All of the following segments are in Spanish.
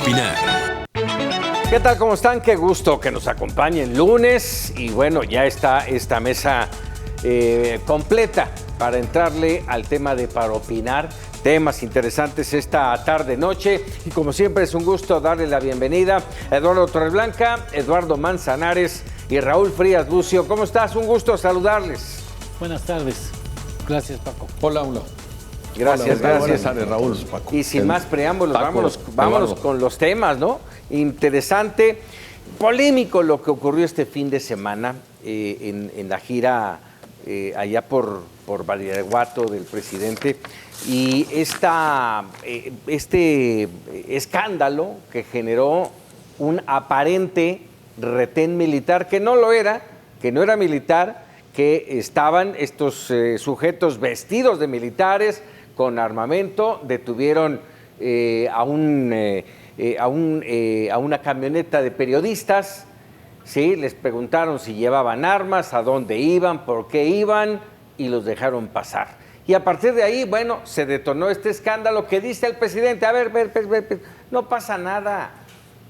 opinar. ¿Qué tal? ¿Cómo están? Qué gusto que nos acompañen lunes. Y bueno, ya está esta mesa completa para entrarle al tema de Para Opinar. Temas interesantes esta tarde-noche. Y como siempre es un gusto darle la bienvenida a Eduardo Torreblanca, Eduardo Manzanares y Raúl Frías Lucio. ¿Cómo estás? Un gusto saludarles. Buenas tardes. Gracias, Paco. Hola, hola. Gracias, Hola, gracias. buenas tardes, Raúl. Paco. Y sin más preámbulos, vámonos con los temas, ¿no? Interesante, polémico lo que ocurrió este fin de semana en la gira allá por Badiraguato del presidente. Y este escándalo que generó un aparente retén militar, que no lo era, que no era militar, que estaban estos sujetos vestidos de militares con armamento, detuvieron a una camioneta de periodistas, ¿sí? Les preguntaron si llevaban armas, a dónde iban, por qué iban, y los dejaron pasar. Y a partir de ahí, bueno, se detonó este escándalo que dice el presidente, a ver, no pasa nada,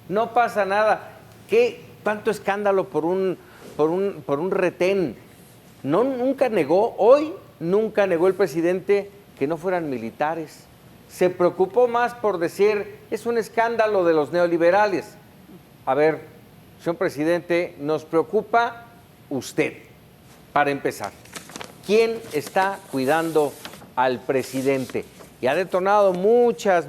no pasa nada. ¿Qué tanto escándalo por un retén? Nunca negó el presidente que no fueran militares. Se preocupó más por decir, es un escándalo de los neoliberales. A ver, señor presidente, nos preocupa usted, para empezar. ¿Quién está cuidando al presidente? Y ha detonado muchas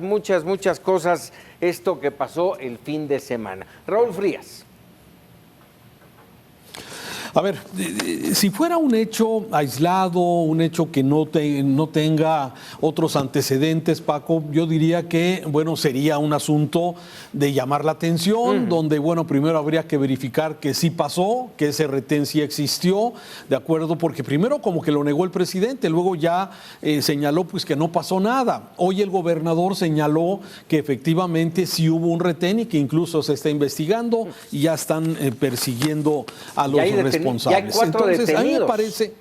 cosas esto que pasó el fin de semana. Raúl Frías. A ver, si fuera un hecho aislado, un hecho que no tenga otros antecedentes, Paco, yo diría que, bueno, sería un asunto de llamar la atención, donde, bueno, primero habría que verificar que sí pasó, que ese retén sí existió, ¿de acuerdo? Porque primero como que lo negó el presidente, luego ya señaló pues que no pasó nada. Hoy el gobernador señaló que efectivamente sí hubo un retén y que incluso se está investigando y ya están persiguiendo a los responsables. Ya hay 4 Entonces, detenidos. a mí me parece,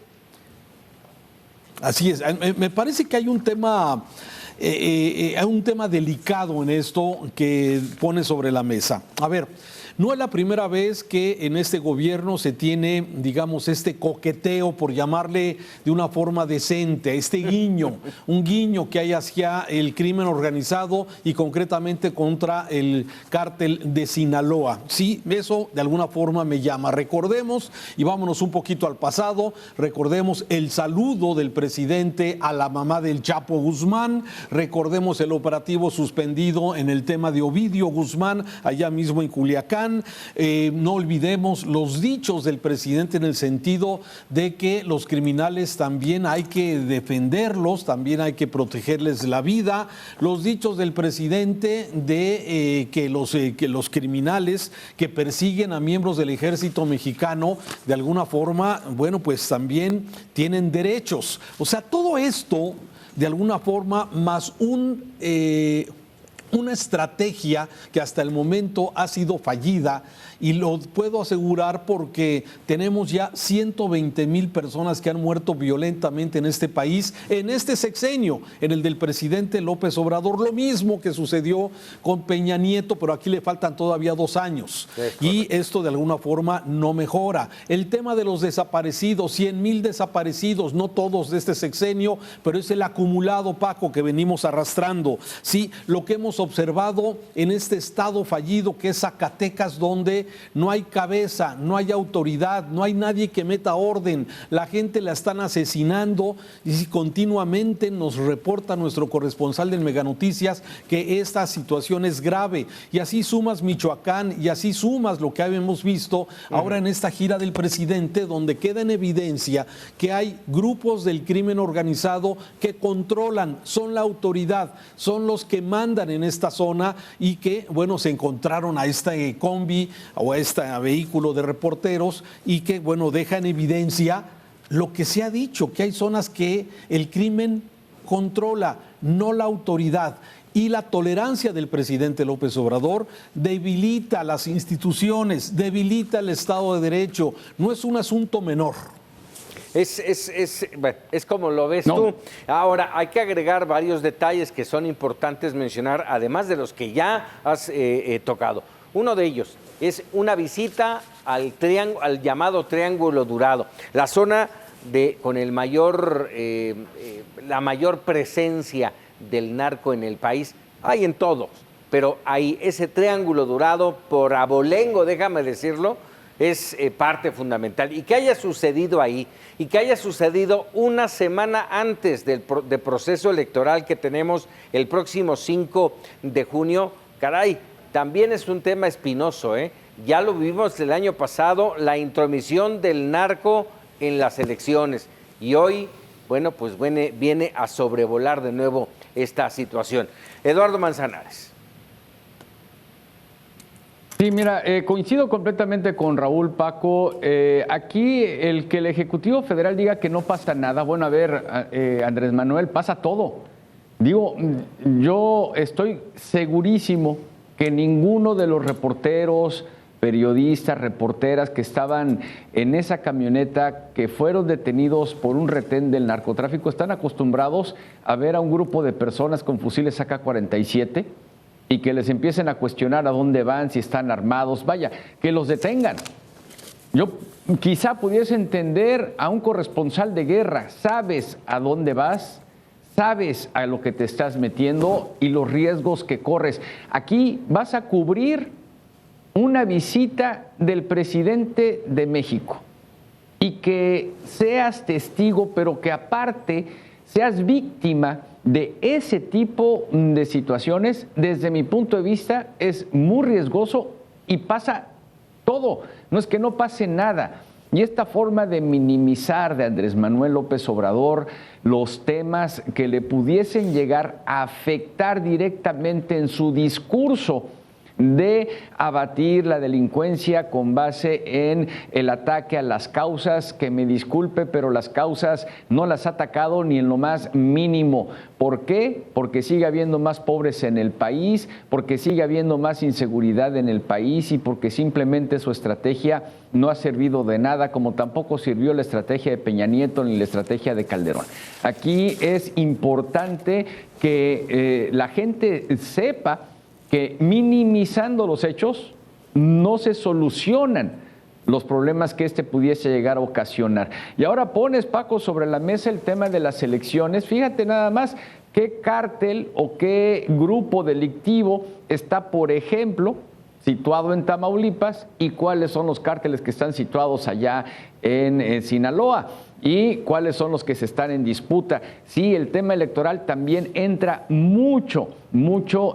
así es, me parece que hay un tema delicado en esto que pone sobre la mesa. A ver, no es la primera vez que en este gobierno se tiene, digamos, este coqueteo, por llamarle de una forma decente, este guiño, un guiño que hay hacia el crimen organizado y concretamente contra el cártel de Sinaloa. Sí, eso de alguna forma me llama. Recordemos, y vámonos un poquito al pasado, recordemos el saludo del presidente a la mamá del Chapo Guzmán, recordemos el operativo suspendido en el tema de Ovidio Guzmán, allá mismo en Culiacán. No olvidemos los dichos del presidente en el sentido de que los criminales también hay que defenderlos, también hay que protegerles la vida. Los dichos del presidente de que los criminales que persiguen a miembros del ejército mexicano de alguna forma, bueno, pues también tienen derechos. O sea, todo esto de alguna forma más una estrategia que hasta el momento ha sido fallida, y lo puedo asegurar porque tenemos ya 120,000 personas que han muerto violentamente en este país, en este sexenio, en el del presidente López Obrador, lo mismo que sucedió con Peña Nieto, pero aquí le faltan todavía 2 años. Y esto de alguna forma no mejora. El tema de los desaparecidos, 100,000 desaparecidos, no todos de este sexenio, pero es el acumulado, Paco, que venimos arrastrando. Sí, lo que hemos observado en este estado fallido que es Zacatecas, donde no hay cabeza, no hay autoridad, no hay nadie que meta orden, la gente la están asesinando, y continuamente nos reporta nuestro corresponsal del Mega Noticias que esta situación es grave. Y así sumas Michoacán, y así sumas lo que hemos visto ahora en esta gira del presidente, donde queda en evidencia que hay grupos del crimen organizado que controlan, son la autoridad, son los que mandan en esta zona, y que, bueno, se encontraron a este combi o a este vehículo de reporteros, y que, bueno, deja en evidencia lo que se ha dicho, que hay zonas que el crimen controla, no la autoridad. Y la tolerancia del presidente López Obrador debilita las instituciones, debilita el Estado de Derecho. No es un asunto menor. Bueno, es como lo ves tú. Ahora, hay que agregar varios detalles que son importantes mencionar, además de los que ya has tocado. Uno de ellos es una visita al llamado Triángulo Dorado, la zona con el la mayor presencia del narco en el país. Hay en todos, pero ahí ese Triángulo Dorado, por abolengo, déjame decirlo, es parte fundamental. Y que haya sucedido ahí, y que haya sucedido una semana antes del proceso electoral que tenemos el próximo 5 de junio, caray, también es un tema espinoso, ¿eh? Ya lo vivimos el año pasado, la intromisión del narco en las elecciones. Y hoy, bueno, pues viene a sobrevolar de nuevo esta situación. Eduardo Manzanares. Sí, mira, coincido completamente con Raúl, Paco. Aquí el que el Ejecutivo Federal diga que no pasa nada, bueno, a ver, Andrés Manuel, pasa todo. Digo, yo estoy segurísimo que ninguno de los reporteros, periodistas, reporteras que estaban en esa camioneta, que fueron detenidos por un retén del narcotráfico, están acostumbrados a ver a un grupo de personas con fusiles AK-47 y que les empiecen a cuestionar a dónde van, si están armados, vaya, que los detengan. Yo quizá pudiese entender a un corresponsal de guerra, sabes a dónde vas, sabes a lo que te estás metiendo y los riesgos que corres. Aquí vas a cubrir una visita del presidente de México y que seas testigo, pero que aparte seas víctima de ese tipo de situaciones, desde mi punto de vista, es muy riesgoso y pasa todo. No es que no pase nada. Y esta forma de minimizar de Andrés Manuel López Obrador los temas que le pudiesen llegar a afectar directamente en su discurso de abatir la delincuencia con base en el ataque a las causas, que me disculpe, pero las causas no las ha atacado ni en lo más mínimo. ¿Por qué? Porque sigue habiendo más pobres en el país, porque sigue habiendo más inseguridad en el país y porque simplemente su estrategia no ha servido de nada, como tampoco sirvió la estrategia de Peña Nieto ni la estrategia de Calderón. Aquí es importante que la gente sepa que minimizando los hechos no se solucionan los problemas que pudiese llegar a ocasionar. Y ahora pones, Paco, sobre la mesa el tema de las elecciones. Fíjate nada más qué cártel o qué grupo delictivo está, por ejemplo, situado en Tamaulipas y cuáles son los cárteles que están situados allá en Sinaloa y cuáles son los que se están en disputa. Sí, el tema electoral también entra mucho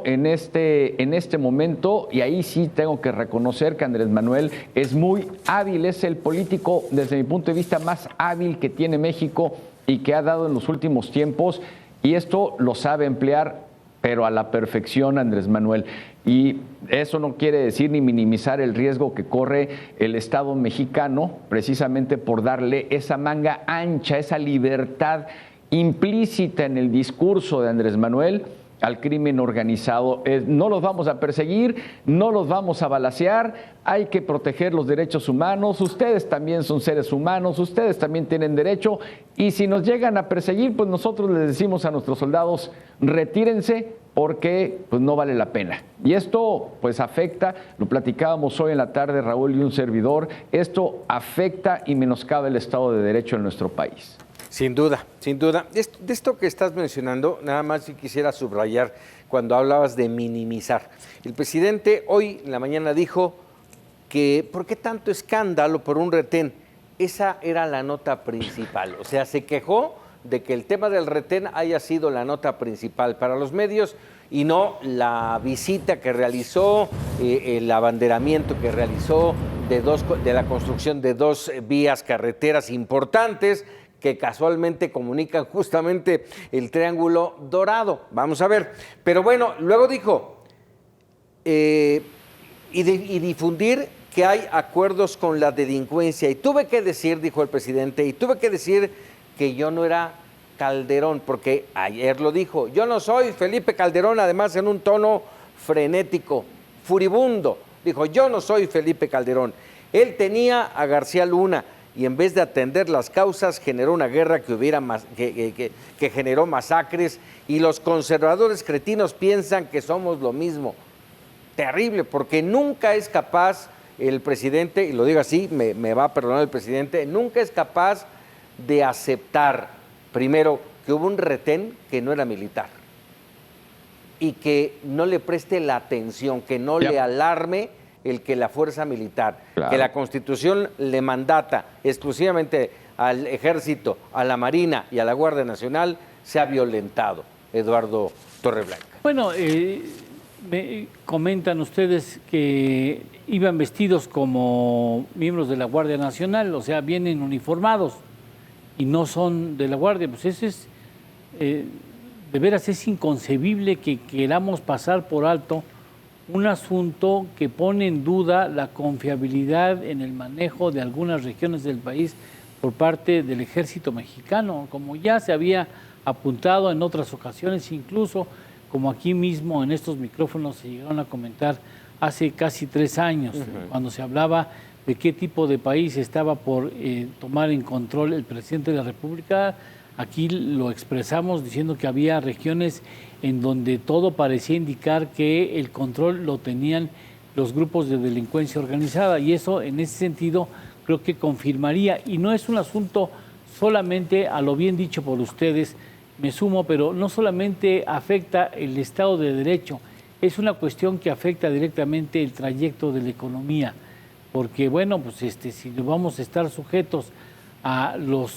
en este momento, y ahí sí tengo que reconocer que Andrés Manuel es muy hábil, es el político desde mi punto de vista más hábil que tiene México y que ha dado en los últimos tiempos, y esto lo sabe emplear, pero a la perfección, Andrés Manuel. Y eso no quiere decir ni minimizar el riesgo que corre el Estado mexicano, precisamente por darle esa manga ancha, esa libertad implícita en el discurso de Andrés Manuel al crimen organizado. No los vamos a perseguir, no los vamos a balacear, hay que proteger los derechos humanos, ustedes también son seres humanos, ustedes también tienen derecho, y si nos llegan a perseguir, pues nosotros les decimos a nuestros soldados, retírense, porque pues no vale la pena. Y esto pues afecta, lo platicábamos hoy en la tarde Raúl y un servidor, esto afecta y menoscaba el Estado de Derecho en nuestro país. Sin duda, sin duda. De esto que estás mencionando, nada más si quisiera subrayar cuando hablabas de minimizar. El presidente hoy en la mañana dijo que ¿por qué tanto escándalo por un retén? Esa era la nota principal. O sea, se quejó de que el tema del retén haya sido la nota principal para los medios y no la visita que realizó, el abanderamiento que realizó de la construcción de 2 vías carreteras importantes que casualmente comunican justamente el Triángulo Dorado. Vamos a ver. Pero bueno, luego dijo, y difundir que hay acuerdos con la delincuencia. Y tuve que decir, dijo el presidente, y tuve que decir que yo no era Calderón, porque ayer lo dijo, yo no soy Felipe Calderón, además en un tono frenético, furibundo. Dijo, yo no soy Felipe Calderón. Él tenía a García Luna y en vez de atender las causas generó una guerra que generó masacres, y los conservadores cretinos piensan que somos lo mismo. Terrible, porque nunca es capaz el presidente, y lo digo así, me va a perdonar el presidente, nunca es capaz de aceptar, primero, que hubo un retén que no era militar y que no le preste la atención, que no le alarme el que la fuerza militar, que la Constitución le mandata exclusivamente al Ejército, a la Marina y a la Guardia Nacional, se ha violentado. Eduardo Torreblanca. Bueno, me comentan ustedes que iban vestidos como miembros de la Guardia Nacional, o sea, vienen uniformados y no son de la Guardia. Pues eso es, de veras es inconcebible que queramos pasar por alto un asunto que pone en duda la confiabilidad en el manejo de algunas regiones del país por parte del Ejército mexicano, como ya se había apuntado en otras ocasiones, incluso como aquí mismo en estos micrófonos se llegaron a comentar hace casi 3 años, cuando se hablaba de qué tipo de país estaba por tomar en control el presidente de la República. Aquí lo expresamos diciendo que había regiones en donde todo parecía indicar que el control lo tenían los grupos de delincuencia organizada, y eso en ese sentido creo que confirmaría, y no es un asunto solamente a lo bien dicho por ustedes, me sumo, pero no solamente afecta el Estado de Derecho, es una cuestión que afecta directamente el trayecto de la economía, porque bueno, pues si vamos a estar sujetos a los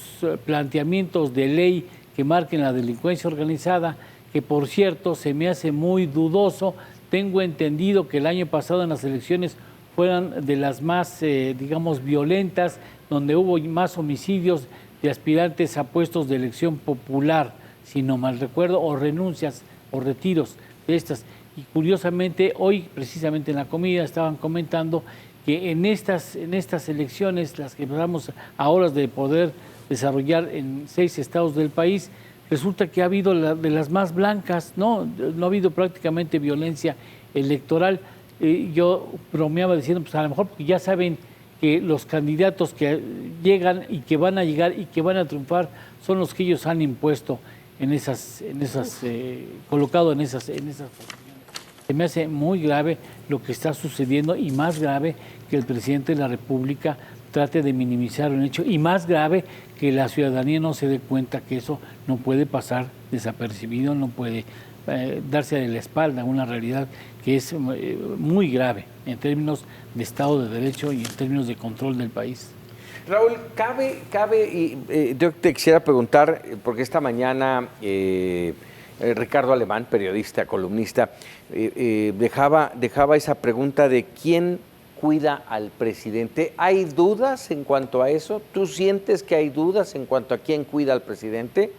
planteamientos de ley que marquen la delincuencia organizada, que por cierto se me hace muy dudoso, tengo entendido que el año pasado en las elecciones fueron de las más, digamos, violentas, donde hubo más homicidios de aspirantes a puestos de elección popular, si no mal recuerdo, o renuncias o retiros de estas. Y curiosamente, hoy precisamente en la comida estaban comentando que en estas elecciones, las que empezamos a horas de poder desarrollar en 6 estados del país, resulta que ha habido de las más blancas, no ha habido prácticamente violencia electoral. Yo bromeaba diciendo, pues a lo mejor porque ya saben que los candidatos que llegan y que van a llegar y que van a triunfar son los que ellos han impuesto colocado en esas posiciones. Se me hace muy grave lo que está sucediendo, y más grave que el presidente de la República trate de minimizar un hecho, y más grave que la ciudadanía no se dé cuenta que eso no puede pasar desapercibido, no puede darse de la espalda a una realidad que es muy grave en términos de Estado de Derecho y en términos de control del país. Raúl, cabe y yo te quisiera preguntar, porque esta mañana Ricardo Alemán, periodista, columnista, dejaba esa pregunta de quién cuida al presidente. ¿Hay dudas en cuanto a eso? ¿Tú sientes que hay dudas en cuanto a quién cuida al presidente?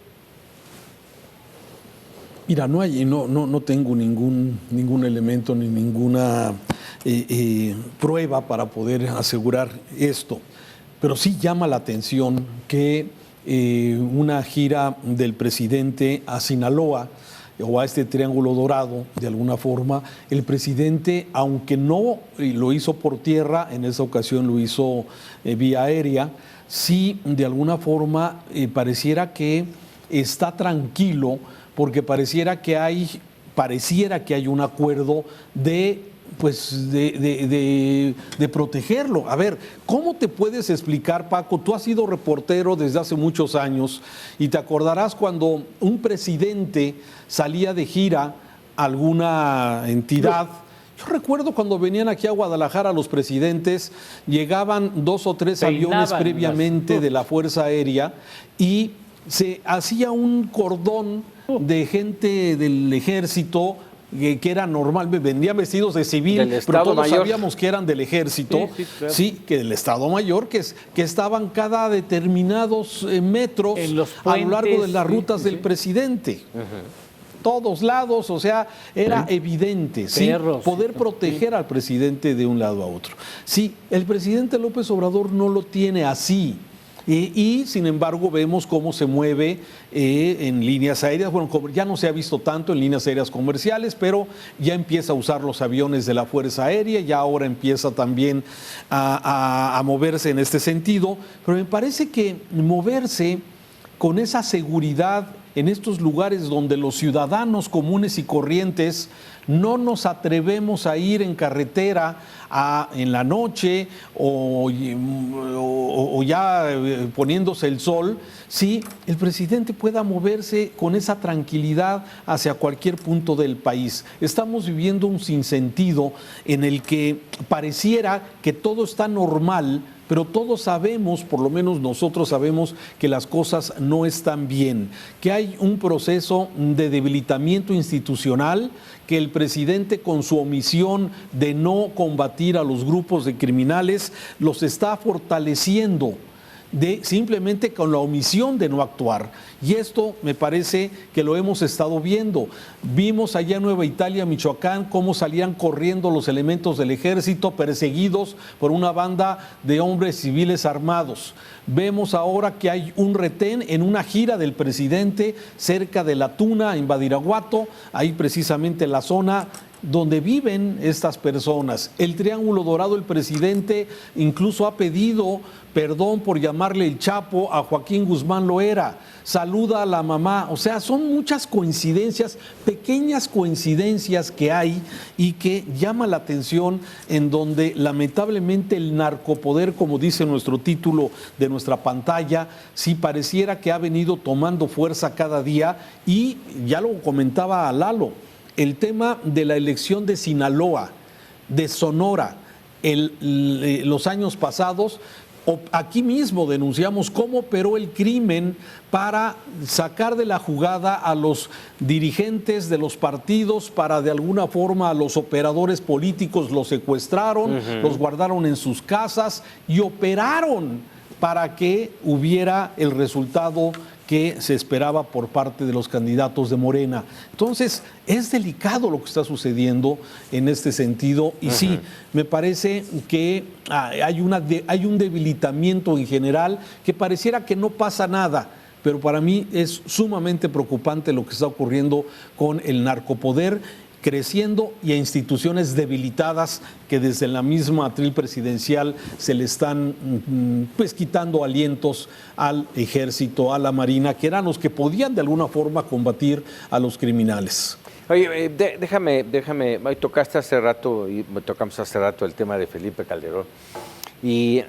Mira, no tengo ningún elemento ni ninguna prueba para poder asegurar esto, pero sí llama la atención que una gira del presidente a Sinaloa o a este Triángulo Dorado, de alguna forma, el presidente, aunque no lo hizo por tierra, en esa ocasión lo hizo vía aérea, sí de alguna forma pareciera que está tranquilo, porque pareciera que hay un acuerdo de protegerlo. A ver, ¿cómo te puedes explicar, Paco? Tú has sido reportero desde hace muchos años y te acordarás cuando un presidente salía de gira a alguna entidad. Yo recuerdo cuando venían aquí a Guadalajara los presidentes, llegaban 2 o 3 aviones previamente de la Fuerza Aérea y se hacía un cordón de gente del ejército que era normal, vendían vestidos de civil, pero todos sabíamos que eran del ejército, claro. Sí, que del Estado Mayor, que estaban cada determinados metros a lo largo de las rutas del presidente. Todos lados, o sea, era evidente, ¿sí? Poder proteger al presidente de un lado a otro. Sí, el presidente López Obrador no lo tiene así. Y sin embargo vemos cómo se mueve en líneas aéreas. Bueno, ya no se ha visto tanto en líneas aéreas comerciales, pero ya empieza a usar los aviones de la Fuerza Aérea, ya ahora empieza también a moverse en este sentido. Pero me parece que moverse con esa seguridad en estos lugares donde los ciudadanos comunes y corrientes no nos atrevemos a ir en carretera en la noche o ya poniéndose el sol, sí, el presidente pueda moverse con esa tranquilidad hacia cualquier punto del país. Estamos viviendo un sinsentido en el que pareciera que todo está normal, pero todos sabemos, por lo menos nosotros sabemos, que las cosas no están bien, que hay un proceso de debilitamiento institucional, que el presidente con su omisión de no combatir a los grupos de criminales los está fortaleciendo, simplemente con la omisión de no actuar. Y esto me parece que lo hemos estado viendo. Vimos allá en Nueva Italia, Michoacán, cómo salían corriendo los elementos del ejército perseguidos por una banda de hombres civiles armados. Vemos ahora que hay un retén en una gira del presidente cerca de La Tuna, en Badiraguato, ahí precisamente en la zona donde viven estas personas. El Triángulo Dorado, el presidente incluso ha pedido perdón por llamarle el Chapo a Joaquín Guzmán Loera, saluda a la mamá. O sea, son muchas coincidencias, pequeñas coincidencias que hay y que llama la atención, en donde lamentablemente el narcopoder, como dice nuestro título de nuestra pantalla, sí pareciera que ha venido tomando fuerza cada día. Y ya lo comentaba Lalo, el tema de la elección de Sinaloa, de Sonora, los años pasados, aquí mismo denunciamos cómo operó el crimen para sacar de la jugada a los dirigentes de los partidos, para de alguna forma a los operadores políticos los secuestraron, los guardaron en sus casas y operaron para que hubiera el resultado que se esperaba por parte de los candidatos de Morena. Entonces, es delicado lo que está sucediendo en este sentido y sí, me parece que hay un debilitamiento en general, que pareciera que no pasa nada, pero para mí es sumamente preocupante lo que está ocurriendo con el narcopoder creciendo y a instituciones debilitadas que desde la misma atril presidencial se le están pues quitando alientos al ejército, a la marina, que eran los que podían de alguna forma combatir a los criminales. Oye, déjame, tocamos hace rato el tema de Felipe Calderón y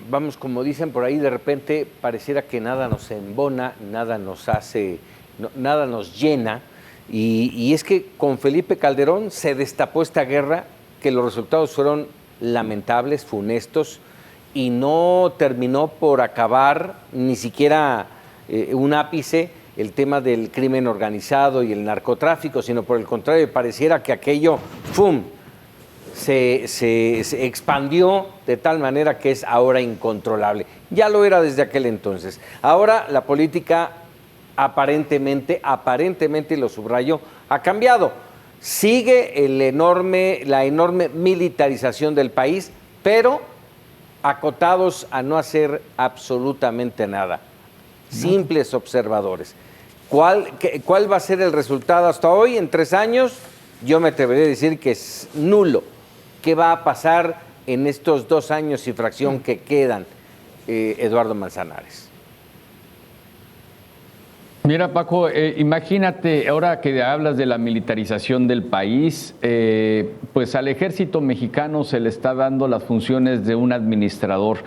vamos, como dicen por ahí, de repente pareciera que nada nos embona, nada nos hace, nada nos llena. Y es que con Felipe Calderón se destapó esta guerra, que los resultados fueron lamentables, funestos, y no terminó por acabar ni siquiera un ápice el tema del crimen organizado y el narcotráfico, sino por el contrario, pareciera que aquello, ¡fum!, se expandió de tal manera que es ahora incontrolable. Ya lo era desde aquel entonces. Ahora la política aparentemente, y lo subrayo, ha cambiado. Sigue la enorme militarización del país, pero acotados a no hacer absolutamente nada. Simples observadores. ¿Cuál va a ser el resultado hasta hoy? En 3 años, yo me atrevería a decir que es nulo. ¿Qué va a pasar en estos 2 años y fracción que quedan, Eduardo Manzanares? Mira, Paco, imagínate, ahora que hablas de la militarización del país, pues al ejército mexicano se le está dando las funciones de un administrador.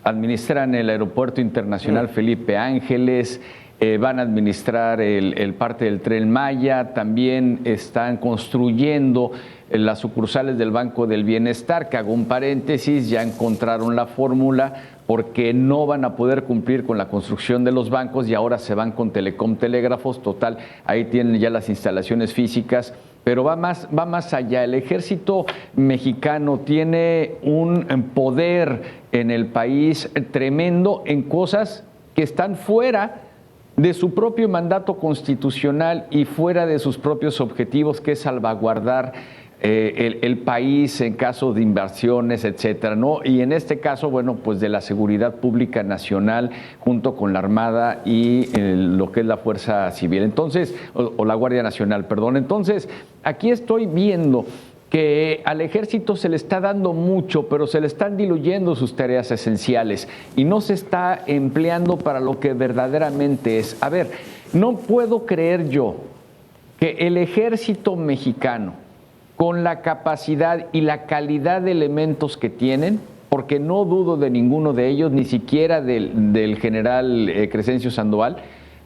Administran el Aeropuerto Internacional Felipe Ángeles, van a administrar el parte del Tren Maya, también están construyendo las sucursales del Banco del Bienestar, que hago un paréntesis, ya encontraron la fórmula porque no van a poder cumplir con la construcción de los bancos y ahora se van con Telecom Telégrafos, total, ahí tienen ya las instalaciones físicas, pero va más allá. El ejército mexicano tiene un poder en el país tremendo en cosas que están fuera de su propio mandato constitucional y fuera de sus propios objetivos, que es salvaguardar el país en caso de inversiones, etcétera, ¿no? Y en este caso, bueno, pues de la seguridad pública nacional junto con la Armada y lo que es la Fuerza Civil. Entonces, o la Guardia Nacional, perdón. Entonces, aquí estoy viendo que al ejército se le está dando mucho, pero se le están diluyendo sus tareas esenciales y no se está empleando para lo que verdaderamente es. A ver, no puedo creer yo que el ejército mexicano, con la capacidad y la calidad de elementos que tienen, porque no dudo de ninguno de ellos, ni siquiera del general Crescencio Sandoval,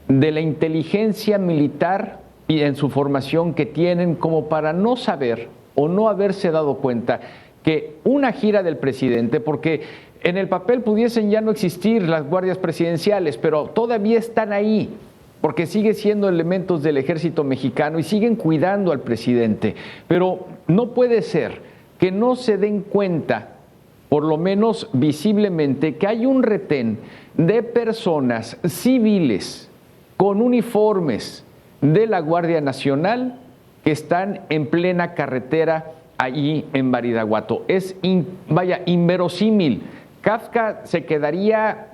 de la inteligencia militar y en su formación que tienen, como para no saber o no haberse dado cuenta que una gira del presidente, porque en el papel pudiesen ya no existir las guardias presidenciales, pero todavía están ahí, porque sigue siendo elementos del ejército mexicano y siguen cuidando al presidente. Pero no puede ser que no se den cuenta, por lo menos visiblemente, que hay un retén de personas civiles con uniformes de la Guardia Nacional que están en plena carretera allí en Badiraguato. Es, inverosímil. Kafka se quedaría,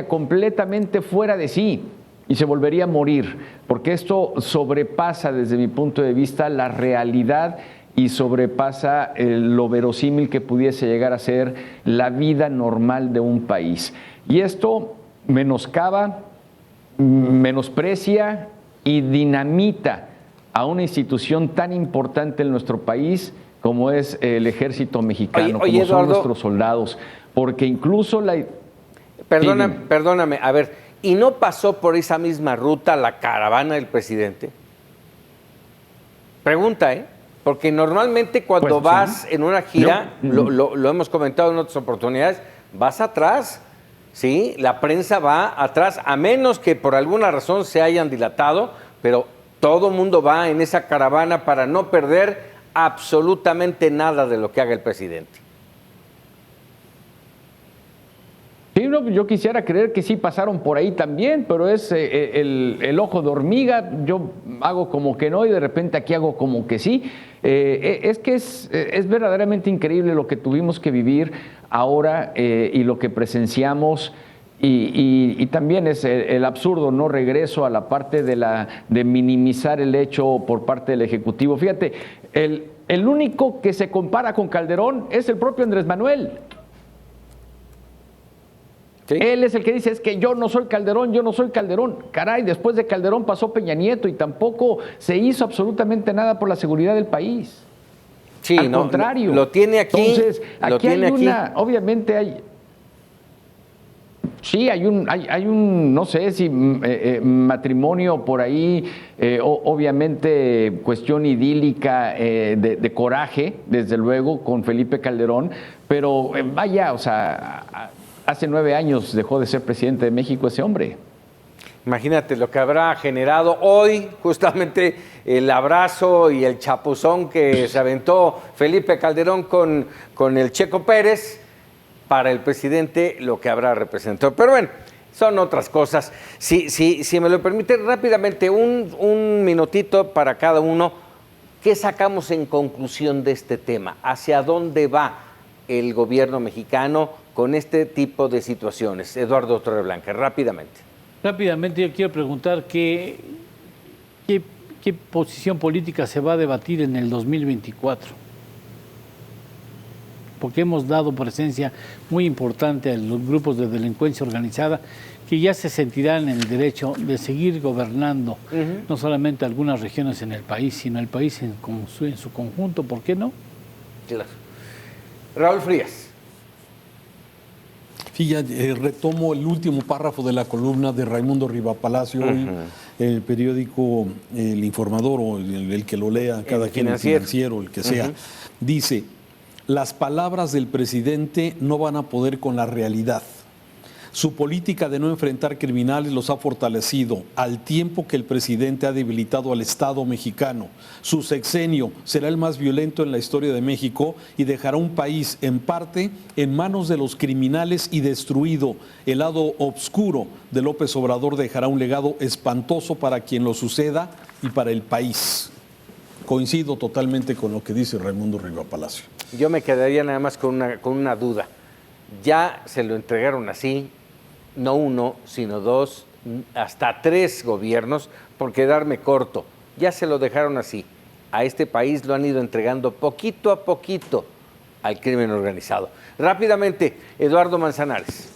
completamente fuera de sí y se volvería a morir, porque esto sobrepasa, desde mi punto de vista, la realidad y sobrepasa lo verosímil que pudiese llegar a ser la vida normal de un país. Y esto menoscaba, menosprecia y dinamita a una institución tan importante en nuestro país como es el ejército mexicano, como Eduardo, son nuestros soldados, porque incluso la... Perdóname, a ver, ¿y no pasó por esa misma ruta la caravana del presidente? Pregunta, porque normalmente cuando vas en una gira, lo hemos comentado en otras oportunidades, vas atrás, ¿sí? La prensa va atrás, a menos que por alguna razón se hayan dilatado, pero todo el mundo va en esa caravana para no perder absolutamente nada de lo que haga el presidente. Sí, no, yo quisiera creer que sí pasaron por ahí también, pero es el ojo de hormiga. Yo hago como que no y de repente aquí hago como que sí. Es que es verdaderamente increíble lo que tuvimos que vivir ahora y lo que presenciamos. Y también es el absurdo, ¿no? Regreso a la parte de minimizar el hecho por parte del Ejecutivo. Fíjate, el único que se compara con Calderón es el propio Andrés Manuel. ¿Sí? Él es el que dice, es que yo no soy Calderón, yo no soy Calderón. Caray, después de Calderón pasó Peña Nieto y tampoco se hizo absolutamente nada por la seguridad del país. Sí, al contrario. Lo tiene aquí. Entonces, aquí hay obviamente hay... Sí, hay un, no sé si matrimonio por ahí, obviamente cuestión idílica de coraje, desde luego, con Felipe Calderón, pero o sea, hace 9 años dejó de ser presidente de México ese hombre. Imagínate lo que habrá generado hoy, justamente el abrazo y el chapuzón que se aventó Felipe Calderón con el Checo Pérez, para el presidente lo que habrá representado. Pero bueno, son otras cosas. Si me lo permite, rápidamente, un minutito para cada uno. ¿Qué sacamos en conclusión de este tema? ¿Hacia dónde va el gobierno mexicano con este tipo de situaciones? Eduardo Torreblanca, rápidamente. Rápidamente yo quiero preguntar qué posición política se va a debatir en el 2024. Porque hemos dado presencia muy importante a los grupos de delincuencia organizada que ya se sentirán en el derecho de seguir gobernando no solamente algunas regiones en el país, sino el país en su conjunto. ¿Por qué no? Claro. Raúl Frías. Sí, ya retomo el último párrafo de la columna de Raimundo Rivapalacio, hoy, el periódico El Informador, o el que lo lea, cada quien, el Financiero, el que sea, dice: las palabras del presidente no van a poder con la realidad. Su política de no enfrentar criminales los ha fortalecido, al tiempo que el presidente ha debilitado al Estado mexicano. Su sexenio será el más violento en la historia de México y dejará un país, en parte, en manos de los criminales y destruido. El lado oscuro de López Obrador dejará un legado espantoso para quien lo suceda y para el país. coincido totalmente con lo que dice Raimundo Riva Palacio. Yo me quedaría nada más con una duda. Ya se lo entregaron así, no uno, sino dos, hasta tres gobiernos, por quedarme corto. Ya se lo dejaron así. A este país lo han ido entregando poquito a poquito al crimen organizado. Rápidamente, Eduardo Manzanares.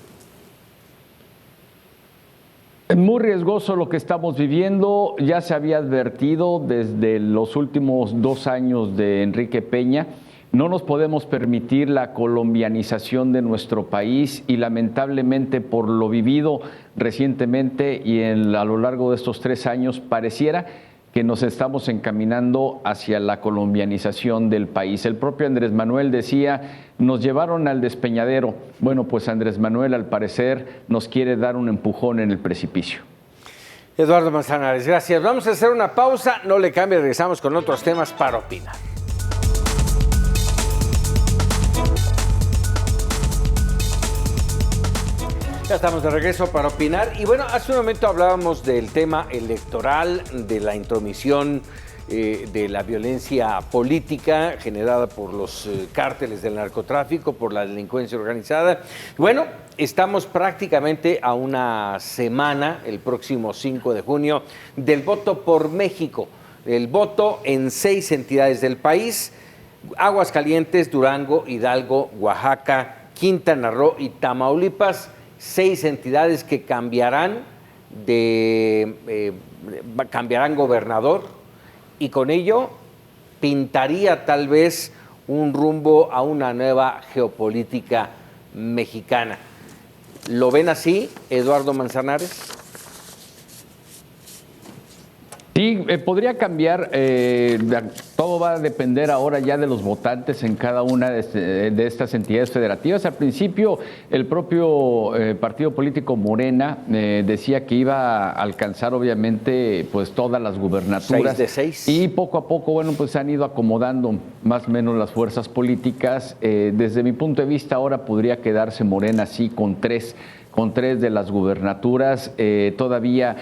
Es muy riesgoso lo que estamos viviendo, ya se había advertido desde los últimos 2 años de Enrique Peña. No nos podemos permitir la colombianización de nuestro país y lamentablemente por lo vivido recientemente y a lo largo de estos 3 años pareciera que nos estamos encaminando hacia la colombianización del país. El propio Andrés Manuel decía, nos llevaron al despeñadero. Bueno, pues Andrés Manuel al parecer nos quiere dar un empujón en el precipicio. Eduardo Manzanares, gracias. Vamos a hacer una pausa, no le cambie, regresamos con otros temas para opinar. Ya estamos de regreso para opinar y bueno, hace un momento hablábamos del tema electoral, de la intromisión de la violencia política generada por los cárteles del narcotráfico, por la delincuencia organizada. Bueno, estamos prácticamente a una semana, el próximo 5 de junio, del voto por México, el voto en 6 entidades del país: Aguascalientes, Durango, Hidalgo, Oaxaca, Quintana Roo y Tamaulipas. 6 entidades que cambiarán gobernador y con ello pintaría tal vez un rumbo a una nueva geopolítica mexicana. ¿Lo ven así, Eduardo Manzanares? Sí, podría cambiar, todo va a depender ahora ya de los votantes en cada una de estas entidades federativas. Al principio, el propio partido político Morena decía que iba a alcanzar obviamente pues todas las gubernaturas. 6 de 6. Y poco a poco, bueno, pues se han ido acomodando más o menos las fuerzas políticas. Desde mi punto de vista ahora podría quedarse Morena así con 3 de las gubernaturas. Todavía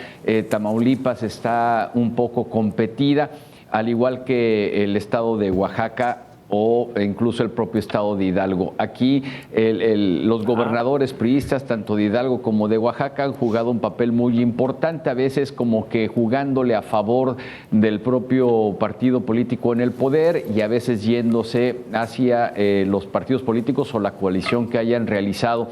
Tamaulipas está un poco competida, al igual que el estado de Oaxaca o incluso el propio estado de Hidalgo. Aquí los gobernadores priistas, tanto de Hidalgo como de Oaxaca, han jugado un papel muy importante, a veces como que jugándole a favor del propio partido político en el poder y a veces yéndose hacia los partidos políticos o la coalición que hayan realizado.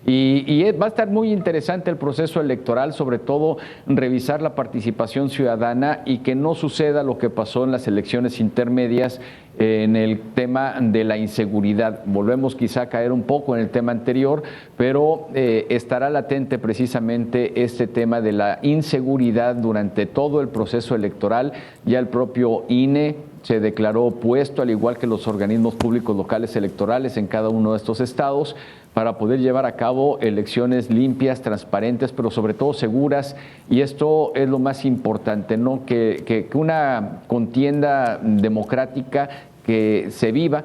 Y va a estar muy interesante el proceso electoral, sobre todo revisar la participación ciudadana y que no suceda lo que pasó en las elecciones intermedias en el tema de la inseguridad. Volvemos quizá a caer un poco en el tema anterior, pero estará latente precisamente este tema de la inseguridad durante todo el proceso electoral. Ya el propio INE se declaró opuesto, al igual que los organismos públicos locales electorales en cada uno de estos estados, para poder llevar a cabo elecciones limpias, transparentes, pero sobre todo seguras. Y esto es lo más importante, ¿no? Que una contienda democrática que se viva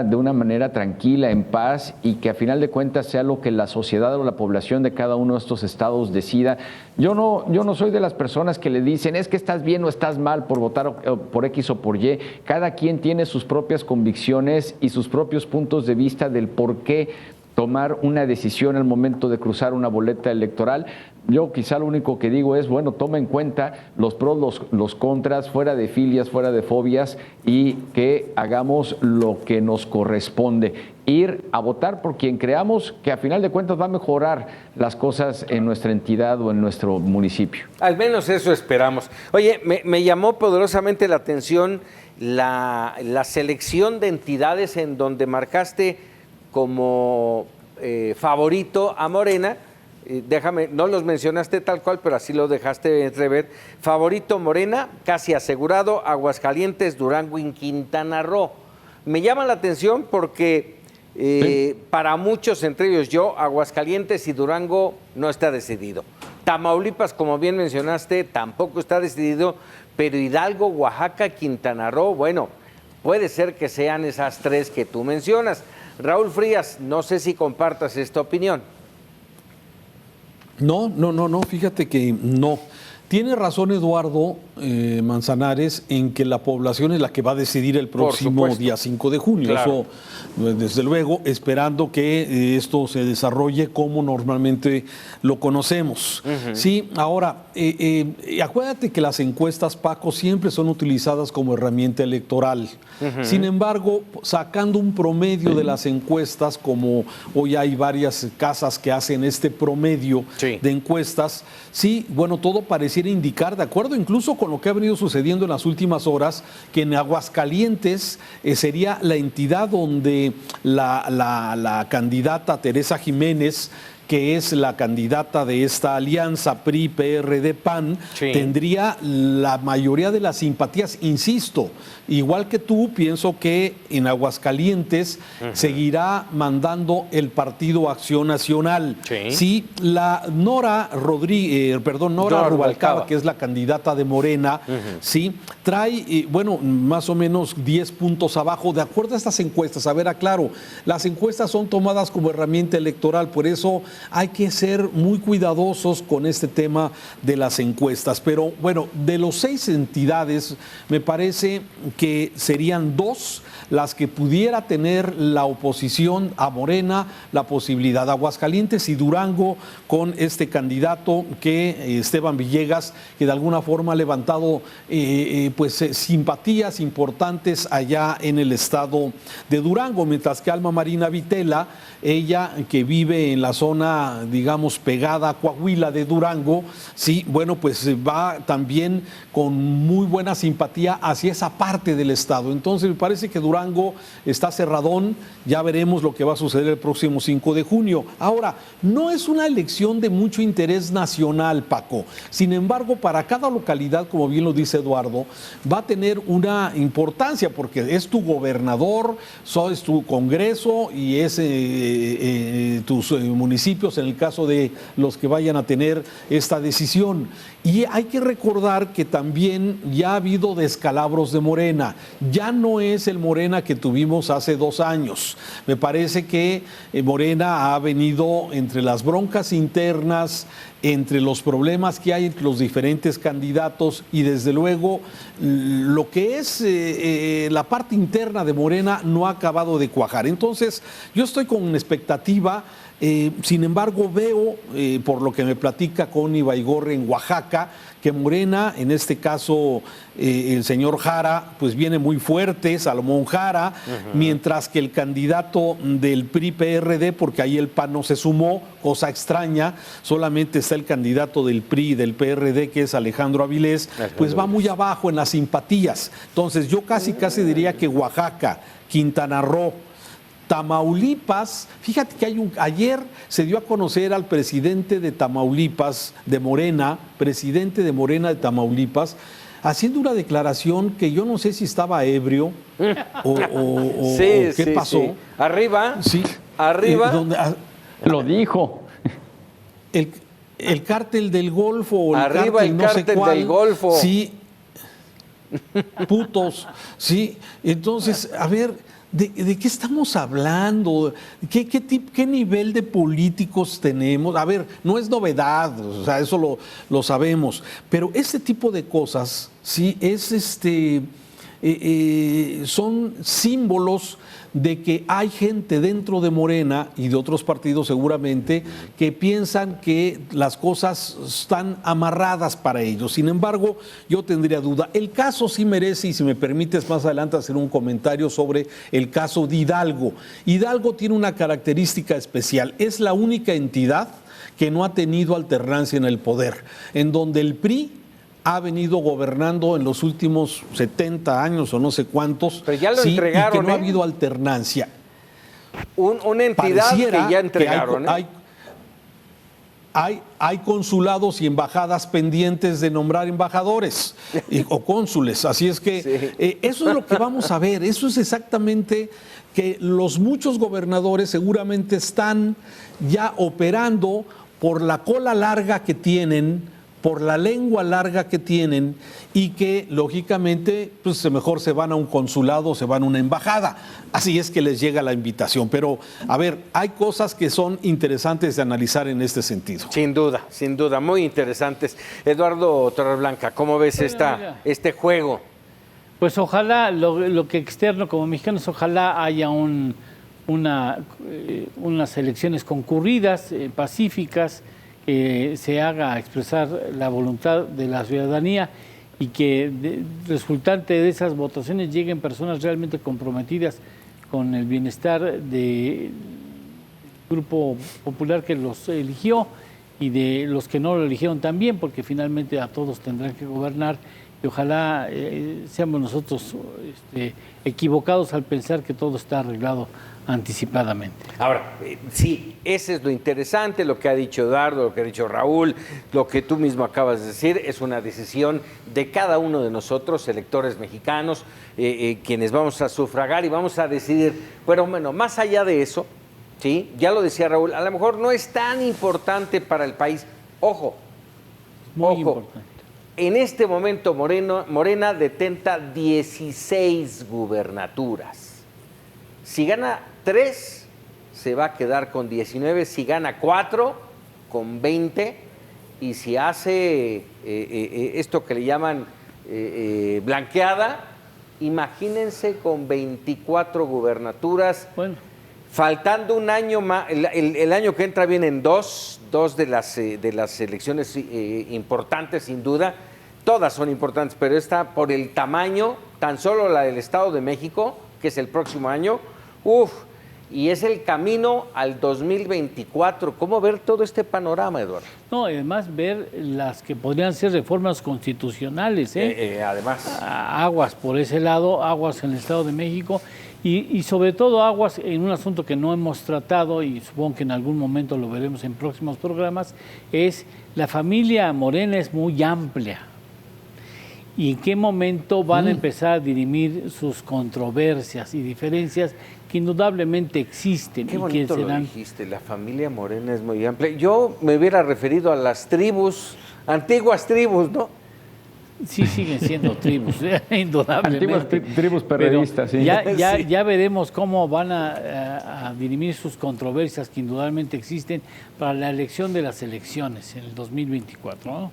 de una manera tranquila, en paz, y que a final de cuentas sea lo que la sociedad o la población de cada uno de estos estados decida. Yo no soy de las personas que le dicen es que estás bien o estás mal por votar por X o por Y. Cada quien tiene sus propias convicciones y sus propios puntos de vista del por qué tomar una decisión al momento de cruzar una boleta electoral. Yo quizá lo único que digo es, bueno, toma en cuenta los pros, los contras, fuera de filias, fuera de fobias, y que hagamos lo que nos corresponde. Ir a votar por quien creamos que a final de cuentas va a mejorar las cosas en nuestra entidad o en nuestro municipio. Al menos eso esperamos. Oye, me llamó poderosamente la atención la selección de entidades en donde marcaste como favorito a Morena. Déjame, no los mencionaste tal cual, pero así lo dejaste entrever. Favorito Morena, casi asegurado, Aguascalientes, Durango y Quintana Roo. Me llama la atención porque para muchos, entre ellos yo, Aguascalientes y Durango no está decidido. Tamaulipas, como bien mencionaste, tampoco está decidido, pero Hidalgo, Oaxaca, Quintana Roo, bueno, puede ser que sean esas 3 que tú mencionas. Raúl Frías, no sé si compartas esta opinión. No, fíjate que no. Tiene razón Eduardo Manzanares en que la población es la que va a decidir el próximo día 5 de junio. Claro. Eso, desde luego, esperando que esto se desarrolle como normalmente lo conocemos. Sí, ahora, acuérdate que las encuestas, Paco, siempre son utilizadas como herramienta electoral. Sin embargo, sacando un promedio de las encuestas, como hoy hay varias casas que hacen este promedio de encuestas, sí, bueno, todo pareciera indicar, de acuerdo incluso con lo que ha venido sucediendo en las últimas horas, que en Aguascalientes sería la entidad donde la candidata Teresa Jiménez, que es la candidata de esta alianza PRI-PRD-PAN, tendría la mayoría de las simpatías. Insisto, igual que tú, pienso que en Aguascalientes seguirá mandando el Partido Acción Nacional. Sí, la Nora Rubalcaba, que es la candidata de Morena, sí, trae, bueno, más o menos 10 puntos abajo, de acuerdo a estas encuestas. A ver, aclaro, las encuestas son tomadas como herramienta electoral, por eso hay que ser muy cuidadosos con este tema de las encuestas. Pero bueno, de los 6 entidades, me parece que serían 2 las que pudiera tener la oposición a Morena la posibilidad. Aguascalientes y Durango, con este candidato que Esteban Villegas, que de alguna forma ha levantado simpatías importantes allá en el estado de Durango, mientras que Alma Marina Vitela, ella que vive en la zona, digamos, pegada a Coahuila de Durango, sí, bueno, pues va también con muy buena simpatía hacia esa parte del estado. Entonces me parece que Durango está cerradón, ya veremos lo que va a suceder el próximo 5 de junio. Ahora, no es una elección de mucho interés nacional, Paco. Sin embargo, para cada localidad, como bien lo dice Eduardo, va a tener una importancia, porque es tu gobernador, es tu congreso y es tus municipios, en el caso de los que vayan a tener esta decisión. Y hay que recordar que también ya ha habido descalabros de Morena. Ya no es el Morena que tuvimos hace 2 años. Me parece que Morena ha venido entre las broncas internas, entre los problemas que hay entre los diferentes candidatos y desde luego lo que es la parte interna de Morena no ha acabado de cuajar. Entonces yo estoy con expectativa. Sin embargo, veo, por lo que me platica Connie Baigorre en Oaxaca, que Morena, en este caso el señor Jara, pues viene muy fuerte, Salomón Jara, mientras que el candidato del PRI-PRD, porque ahí el PAN no se sumó, cosa extraña, solamente está el candidato del PRI y del PRD, que es Alejandro Avilés, pues va muy abajo en las simpatías. Entonces yo casi diría que Oaxaca, Quintana Roo, Tamaulipas, fíjate que ayer se dio a conocer al presidente de Tamaulipas, de Morena, presidente de Morena de Tamaulipas, haciendo una declaración que yo no sé si estaba ebrio o qué pasó. Sí. Arriba, sí. Arriba. Lo dijo. El cártel del Golfo, o arriba el cártel no sé cuál, del Golfo. Sí, putos, sí. Entonces, a ver, ¿de qué estamos hablando? ¿Qué nivel de políticos tenemos? A ver, no es novedad, o sea, eso lo sabemos, pero este tipo de cosas, sí, son símbolos de que hay gente dentro de Morena y de otros partidos seguramente que piensan que las cosas están amarradas para ellos. Sin embargo, yo tendría duda. El caso sí merece, y si me permites más adelante hacer un comentario sobre el caso de Hidalgo. Hidalgo tiene una característica especial. Es la única entidad que no ha tenido alternancia en el poder, en donde el PRI ha venido gobernando en los últimos 70 años o no sé cuántos. Pero ya lo entregaron, y que no ha habido alternancia. Una entidad que ya entregaron. Hay consulados y embajadas pendientes de nombrar embajadores o cónsules. Así es que eso es lo que vamos a ver. Eso es exactamente que los muchos gobernadores seguramente están ya operando por la cola larga que tienen, por la lengua larga que tienen y que lógicamente pues mejor se van a un consulado, se van a una embajada. Así es que les llega la invitación. Pero, a ver, hay cosas que son interesantes de analizar en este sentido. Sin duda, muy interesantes. Eduardo Torreblanca, ¿cómo ves este juego? Pues ojalá, lo que externo como mexicanos, ojalá haya unas elecciones concurridas, pacíficas, que se haga expresar la voluntad de la ciudadanía y que resultante de esas votaciones lleguen personas realmente comprometidas con el bienestar del grupo popular que los eligió y de los que no lo eligieron también, porque finalmente a todos tendrán que gobernar. Y ojalá seamos nosotros equivocados al pensar que todo está arreglado anticipadamente. Ahora, sí, ese es lo interesante, lo que ha dicho Eduardo, lo que ha dicho Raúl, lo que tú mismo acabas de decir, es una decisión de cada uno de nosotros, electores mexicanos, quienes vamos a sufragar y vamos a decidir. Pero bueno, más allá de eso, ¿sí? Ya lo decía Raúl, a lo mejor no es tan importante para el país. Ojo, Muy importante. En este momento Morena detenta 16 gubernaturas. Si gana 3, se va a quedar con 19. Si gana 4, con 20. Y si hace esto que le llaman blanqueada, imagínense con 24 gubernaturas. Bueno. Faltando un año más, el año que entra vienen dos de las elecciones importantes, sin duda. Todas son importantes, pero esta por el tamaño, tan solo la del Estado de México, que es el próximo año, y es el camino al 2024. ¿Cómo ver todo este panorama, Eduardo? No, además ver las que podrían ser reformas constitucionales. Además. Aguas por ese lado, aguas en el Estado de México y sobre todo aguas en un asunto que no hemos tratado y supongo que en algún momento lo veremos en próximos programas, es la familia Morena es muy amplia. ¿Y en qué momento van a empezar a dirimir sus controversias y diferencias que indudablemente existen? Qué bonito lo dijiste, la familia Morena es muy amplia. Yo me hubiera referido a las tribus, antiguas tribus, ¿no? Sí, siguen siendo tribus, indudablemente. Antiguas tribus perredistas, sí. Ya veremos cómo van a dirimir sus controversias que indudablemente existen para la elección de las elecciones en el 2024, ¿no?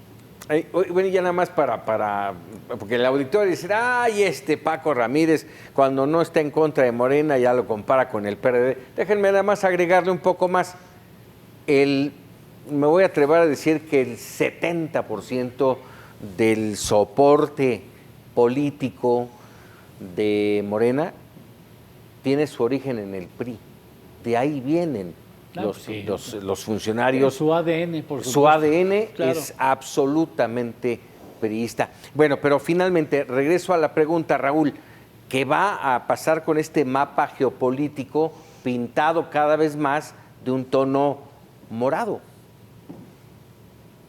Bueno, ya nada más porque el auditorio dice, ay, Paco Ramírez, cuando no está en contra de Morena, ya lo compara con el PRD. Déjenme nada más agregarle un poco más. Me voy a atrever a decir que el 70% del soporte político de Morena tiene su origen en el PRI. De ahí vienen. Claro, los funcionarios. Su ADN, por supuesto. Su ADN claro. es absolutamente priista. Bueno, pero finalmente, regreso a la pregunta, Raúl, ¿qué va a pasar con este mapa geopolítico pintado cada vez más de un tono morado?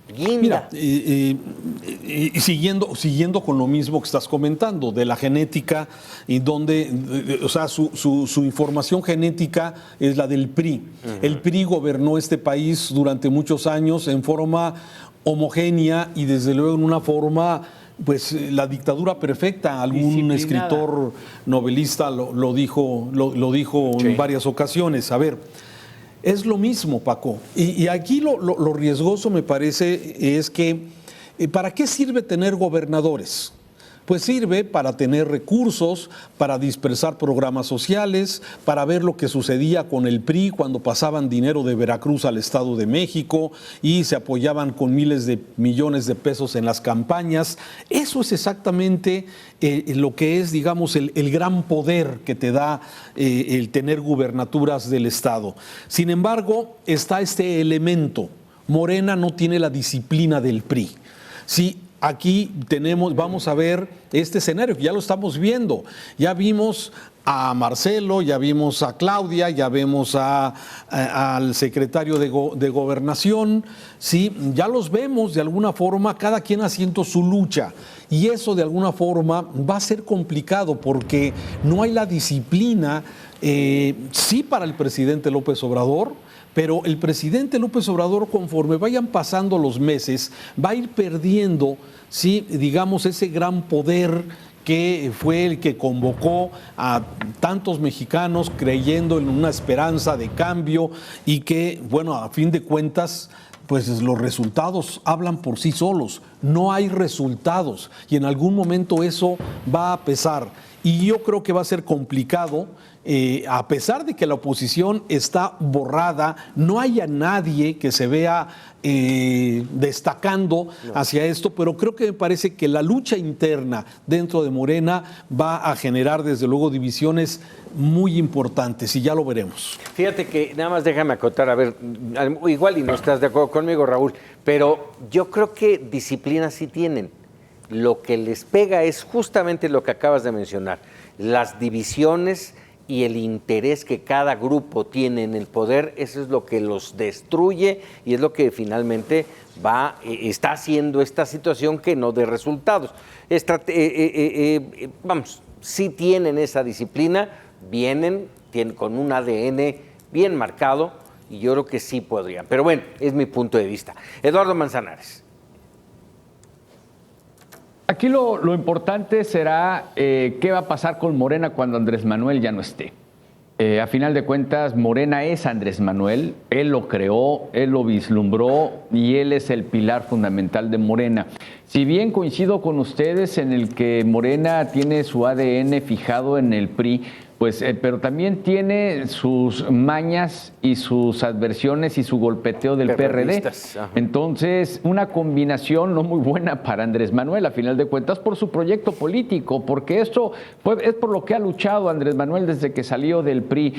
Guinda. Mira, y siguiendo con lo mismo que estás comentando, de la genética, y donde, o sea, su información genética es la del PRI. El PRI gobernó este país durante muchos años en forma homogénea y desde luego en una forma, pues, la dictadura perfecta. Algún escritor novelista lo dijo en varias ocasiones. A ver, es lo mismo, Paco. Y aquí lo riesgoso, me parece, es que ¿para qué sirve tener gobernadores? Pues sirve para tener recursos, para dispersar programas sociales, para ver lo que sucedía con el PRI cuando pasaban dinero de Veracruz al Estado de México y se apoyaban con miles de millones de pesos en las campañas. Eso es exactamente lo que es, digamos, el gran poder que te da el tener gubernaturas del Estado. Sin embargo, está este elemento. Morena no tiene la disciplina del PRI. Sí. Aquí vamos a ver este escenario, que ya lo estamos viendo. Ya vimos a Marcelo, ya vimos a Claudia, ya vemos al secretario de Gobernación, ¿sí? Ya los vemos de alguna forma, cada quien haciendo su lucha. Y eso de alguna forma va a ser complicado porque no hay la disciplina sí para el presidente López Obrador, pero el presidente López Obrador, conforme vayan pasando los meses, va a ir perdiendo, sí, digamos, ese gran poder que fue el que convocó a tantos mexicanos creyendo en una esperanza de cambio y que, bueno, a fin de cuentas, pues los resultados hablan por sí solos. No hay resultados y en algún momento eso va a pesar. Y yo creo que va a ser complicado, a pesar de que la oposición está borrada, no haya nadie que se vea destacando hacia esto, pero creo que me parece que la lucha interna dentro de Morena va a generar desde luego divisiones muy importantes y ya lo veremos. Fíjate que nada más déjame acotar, a ver, igual y no estás de acuerdo conmigo, Raúl, pero yo creo que disciplina sí tienen. Lo que les pega es justamente lo que acabas de mencionar, las divisiones y el interés que cada grupo tiene en el poder. Eso es lo que los destruye y es lo que finalmente está haciendo esta situación que no dé resultados. Vamos, sí tienen esa disciplina, tienen con un ADN bien marcado y yo creo que sí podrían. Pero bueno, es mi punto de vista. Eduardo Manzanares. Aquí lo importante será qué va a pasar con Morena cuando Andrés Manuel ya no esté. A final de cuentas, Morena es Andrés Manuel, él lo creó, él lo vislumbró y él es el pilar fundamental de Morena. Si bien coincido con ustedes en el que Morena tiene su ADN fijado en el PRI, pues, pero también tiene sus mañas y sus adversiones y su golpeteo del PRD. Ajá. Entonces, una combinación no muy buena para Andrés Manuel, a final de cuentas, por su proyecto político, porque esto es por lo que ha luchado Andrés Manuel desde que salió del PRI,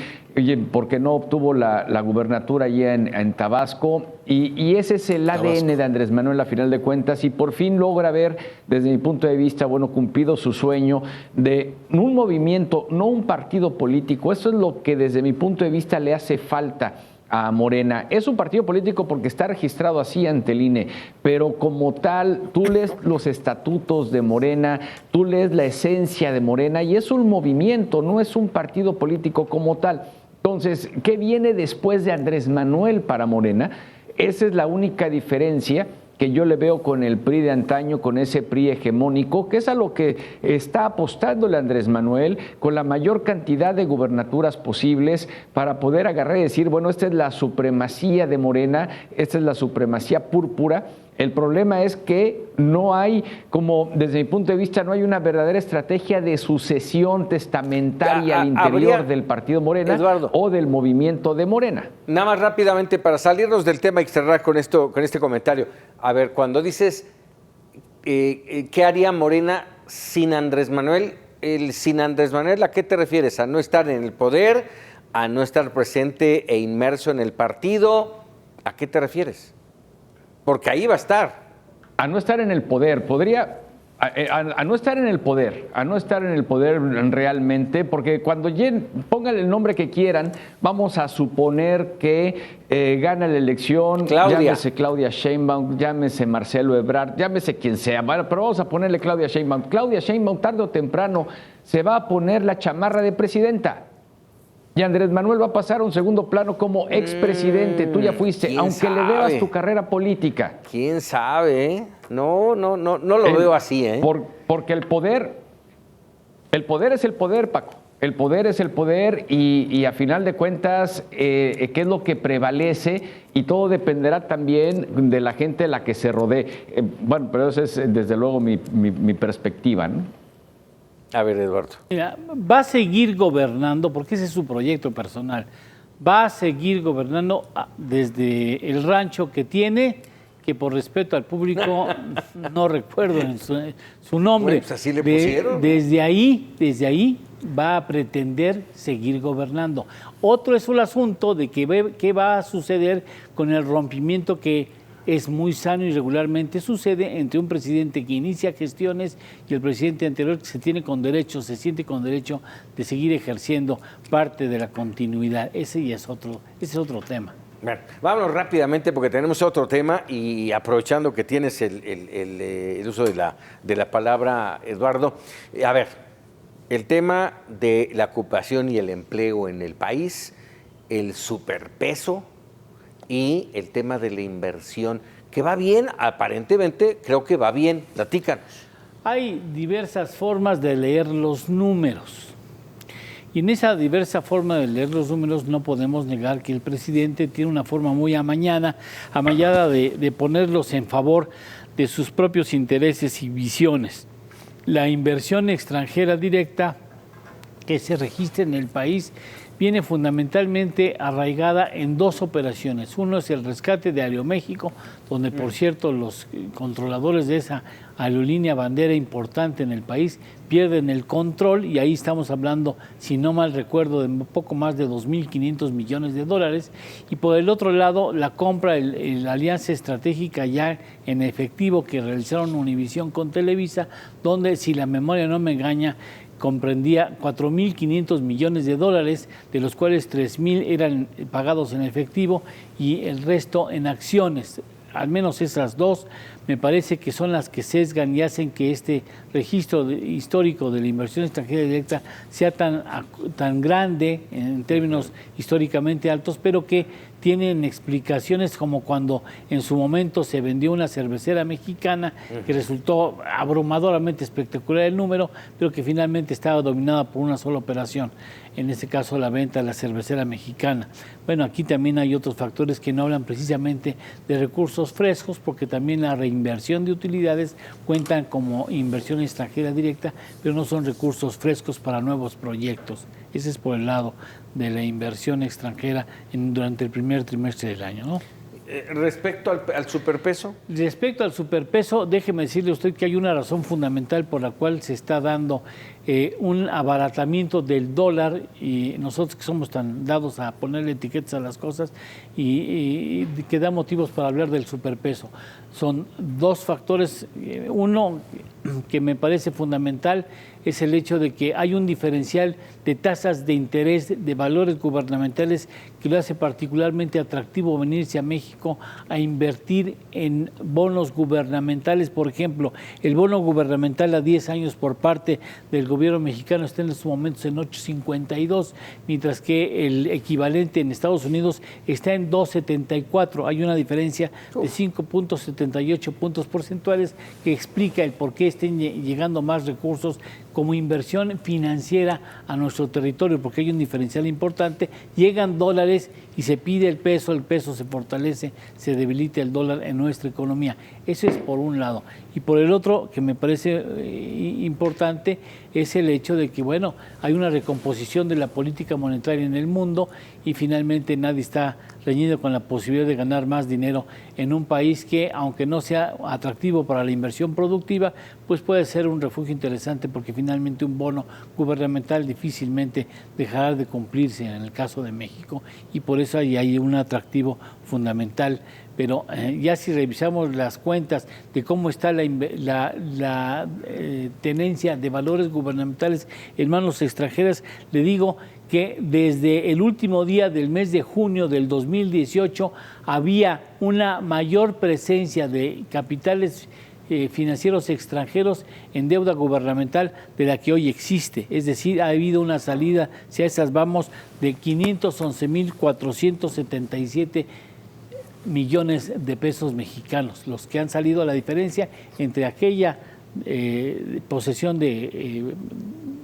porque no obtuvo la gubernatura allá en Tabasco, y ese es el ADN de Andrés Manuel, a final de cuentas, y por fin logra ver, desde mi punto de vista, bueno, cumplido su sueño de un movimiento, no un partido político. Eso es lo que desde mi punto de vista le hace falta a Morena. Es un partido político porque está registrado así ante el INE, pero como tal, tú lees los estatutos de Morena, tú lees la esencia de Morena y es un movimiento, no es un partido político como tal. Entonces, ¿qué viene después de Andrés Manuel para Morena? Esa es la única diferencia que yo le veo con el PRI de antaño, con ese PRI hegemónico, que es a lo que está apostándole Andrés Manuel, con la mayor cantidad de gubernaturas posibles para poder agarrar y decir, bueno, esta es la supremacía de Morena, esta es la supremacía púrpura. El problema es que no hay, como desde mi punto de vista, no hay una verdadera estrategia de sucesión testamentaria al interior del partido Morena, Eduardo, o del movimiento de Morena. Nada más rápidamente, para salirnos del tema y cerrar con este comentario. A ver, cuando dices ¿qué haría Morena sin Andrés Manuel? Sin Andrés Manuel, ¿a qué te refieres? ¿A no estar en el poder? ¿A no estar presente e inmerso en el partido? ¿A qué te refieres? Porque ahí va a estar. A no estar en el poder, a no estar en el poder, realmente, porque cuando pongan el nombre que quieran, vamos a suponer que gana la elección, llámese Claudia Sheinbaum, llámese Marcelo Ebrard, llámese quien sea, bueno, pero vamos a ponerle Claudia Sheinbaum. Claudia Sheinbaum tarde o temprano se va a poner la chamarra de presidenta. Y Andrés Manuel va a pasar a un segundo plano como expresidente. Tú ya fuiste, aunque le debas tu carrera política. ¿Quién sabe? No lo veo así, ¿eh? Porque el poder es el poder, Paco. El poder es el poder y a final de cuentas, ¿qué es lo que prevalece? Y todo dependerá también de la gente a la que se rodee. Bueno, pero esa es desde luego mi perspectiva, ¿no? A ver, Eduardo. Mira, va a seguir gobernando, porque ese es su proyecto personal, va a seguir gobernando desde el rancho que tiene, que por respeto al público no recuerdo su nombre. Bueno, pues así le pusieron. Desde ahí va a pretender seguir gobernando. Otro es el asunto de qué va a suceder con el rompimiento que es muy sano y regularmente sucede entre un presidente que inicia gestiones y el presidente anterior que se siente con derecho de seguir ejerciendo parte de la continuidad. Ese es otro tema. Bueno, vámonos rápidamente porque tenemos otro tema y aprovechando que tienes el uso de la palabra, Eduardo. A ver, el tema de la ocupación y el empleo en el país, el superpeso y el tema de la inversión, que va bien, aparentemente creo que va bien. Platícanos. Hay diversas formas de leer los números. Y en esa diversa forma de leer los números no podemos negar que el presidente tiene una forma muy amañada de ponerlos en favor de sus propios intereses y visiones. La inversión extranjera directa que se registra en el país viene fundamentalmente arraigada en dos operaciones. Uno es el rescate de Aeroméxico, donde por cierto los controladores de esa aerolínea bandera importante en el país pierden el control, y ahí estamos hablando, si no mal recuerdo, de poco más de 2.500 millones de dólares. Y por el otro lado, la compra, la alianza estratégica ya en efectivo que realizaron Univisión con Televisa, donde, si la memoria no me engaña, comprendía 4.500 millones de dólares, de los cuales 3.000 eran pagados en efectivo y el resto en acciones. Al menos esas dos me parece que son las que sesgan y hacen que este registro histórico de la inversión extranjera directa sea tan grande en términos históricamente altos, pero que tienen explicaciones como cuando en su momento se vendió una cervecera mexicana que resultó abrumadoramente espectacular el número, pero que finalmente estaba dominada por una sola operación, en este caso la venta de la cervecera mexicana. Bueno, aquí también hay otros factores que no hablan precisamente de recursos frescos, porque también la reinversión de utilidades cuentan como inversión extranjera directa, pero no son recursos frescos para nuevos proyectos. Ese es por el lado de la inversión extranjera durante el primer trimestre del año, ¿no? Respecto al superpeso. Respecto al superpeso, déjeme decirle a usted que hay una razón fundamental por la cual se está dando un abaratamiento del dólar, y nosotros que somos tan dados a ponerle etiquetas a las cosas y que da motivos para hablar del superpeso. Son dos factores. Uno que me parece fundamental es el hecho de que hay un diferencial de tasas de interés de valores gubernamentales que lo hace particularmente atractivo venirse a México a invertir en bonos gubernamentales. Por ejemplo, el bono gubernamental a 10 años por parte del gobierno mexicano está en estos momentos en 8.52, mientras que el equivalente en Estados Unidos está en 2.74. Hay una diferencia de 5.78 puntos porcentuales que explica el por qué estén llegando más recursos como inversión financiera a nuestro territorio, porque hay un diferencial importante. Llegan dólares y se pide el peso se fortalece, se debilita el dólar en nuestra economía. Eso es por un lado. Y por el otro, que me parece importante, es el hecho de que, bueno, hay una recomposición de la política monetaria en el mundo y finalmente nadie está reñido con la posibilidad de ganar más dinero en un país que, aunque no sea atractivo para la inversión productiva, pues puede ser un refugio interesante, porque finalmente un bono gubernamental difícilmente dejará de cumplirse en el caso de México, y por eso hay un atractivo fundamental. Pero ya si revisamos las cuentas de cómo está la tenencia de valores gubernamentales en manos extranjeras, le digo que desde el último día del mes de junio del 2018 había una mayor presencia de capitales financieros extranjeros en deuda gubernamental de la que hoy existe. Es decir, ha habido una salida, si a esas vamos, de 511.477 millones de pesos mexicanos, los que han salido. A la diferencia entre aquella posesión de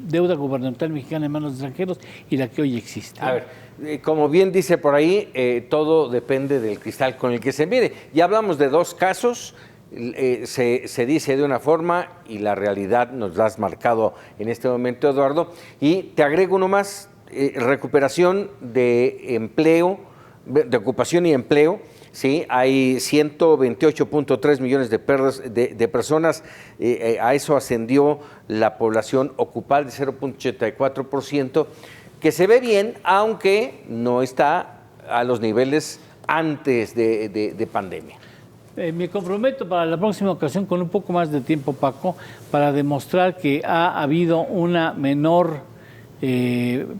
deuda gubernamental mexicana en manos de extranjeros y la que hoy existe. A ver, como bien dice por ahí, todo depende del cristal con el que se mire. Ya hablamos de dos casos, se dice de una forma y la realidad nos la has marcado en este momento, Eduardo. Y te agrego uno más, recuperación de empleo, de ocupación y empleo. Sí, hay 128.3 millones de personas, a eso ascendió la población ocupada de 0.84%, que se ve bien, aunque no está a los niveles antes de pandemia. Me comprometo para la próxima ocasión con un poco más de tiempo, Paco, para demostrar que ha habido una menor